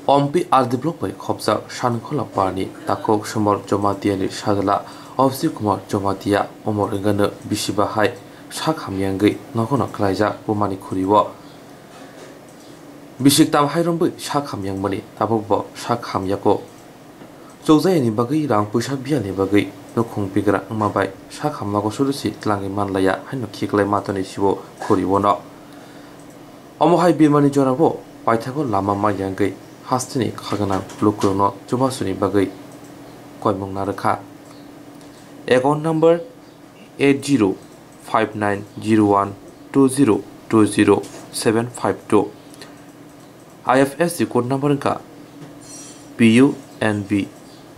Ompi Ardiblok by Khobza Shankola Parni, Takok Shumor Jomatiani Shadala, Ofsi Kumar Jomatia, Omorigana Bishibahai, Shakham Yangi, Nokona Klaja, Umani Kuriwa. Bishiktam Hirambu, Shakham Yang Money, Tabobo, Shakham Yako. Jose ni Bagi, Rang Pusha Biani Bagi, no Kung Bigra, Mabai, Shakham Lagosusi, Langi Manlaya, and no Kikle Matoni Shivo, Kuriwono. Omohai Bimani Jorabo, Paitago Lama Mayangi. Hastini Kagana Blukuno Jobasuni Bagai Koimong Naraka. Account number 8059012020 IFSC code number ka PUNB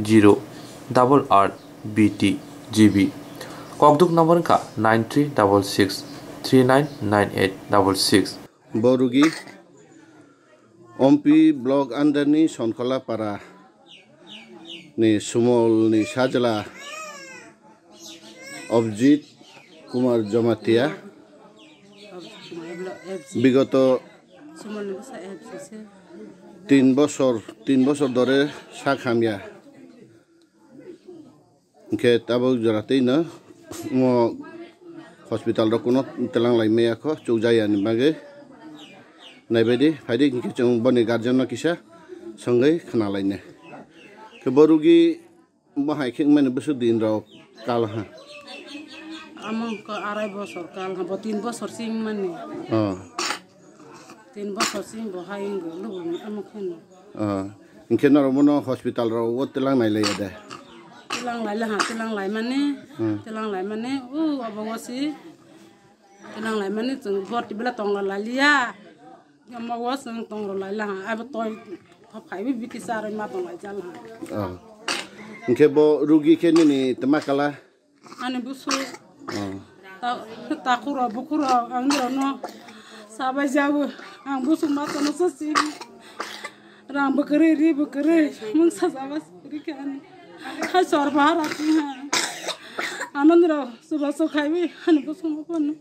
0RRBT GB. Kogduk number ka 9366399866. Borugi Ompi blog andani Sonkola para ni Sumol ni Sajala Objit Kumar Jomatia bigoto 3 বছর ধরে সাখামিয়া ke tabok jarate na mo hospital ro kuno telang lai me akho chujaya ni bage naibedi faidi ki chung boni guardian na kisa sangai khana laine ke borugi mahai khing men besu din ro kal ha among ko 2.5 বছর kal ha 3 বছর sing mani 3 বছর sing bo hai ngo lu among khen inke na ro mono hospital ro wo telang nai le de telang lai mane abawasi telang lai mane chung bot bela tong la lia Yama wasang tong rolai lah, apa toy pakai bibi kisar matong lai jalan. Inke bo rugi kene ni temakala. Ane busu. Takura bukura angro no. Sabai jauh, ang busu matong no sasi. Rang bekeri mung sabas rikan. Hasor bahar ati ha. Anandro subah sokai bi, ane busu makan.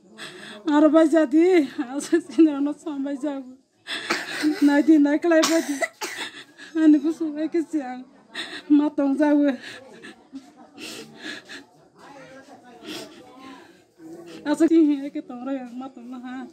Arba jadi, asal no sampai jauh. Nanti naik lagi, ane busu lagi siang, matong jauh. Asal ini kita orang yang matong lah.